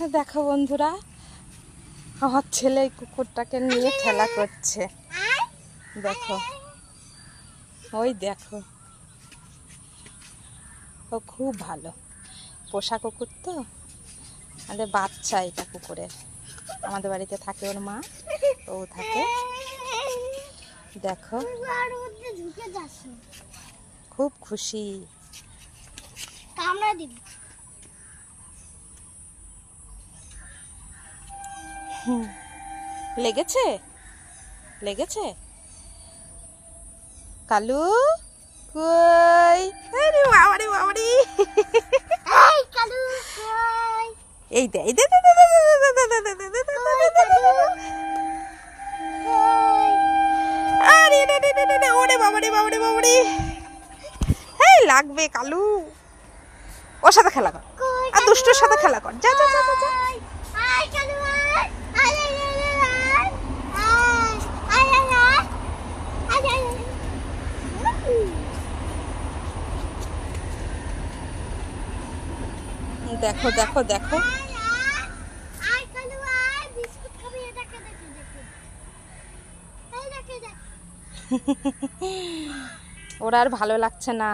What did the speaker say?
দেখো বন্ধুরা, আমার ছেলে এই কুকুরটাকে নিয়ে খেলা করছে। দেখো, ওই দেখো, ও খুব ভালো পোষা কুকুর তো, আমাদের বাচ্চা এটা কুকুরের। আমাদের বাড়িতে থাকে ওর মা, ও থাকে। দেখো, খুব খুশি। লেগেছে লেগেছে কালু কই? আরে বাবারে বাবারে, এই দে এই দে দে দে দে দে দে দে দে দে দে দে দে দে। আরে রে রে রে রে, ওরে বাবারে বাবারে বাবারে, এই লাগবে কালু। ওর সাথে খেলা কর, আর দুষ্টুর সাথে খেলা কর। যা যা যা যা যা। দেখো দেখো দেখো, ওর আর ভালো লাগছে না।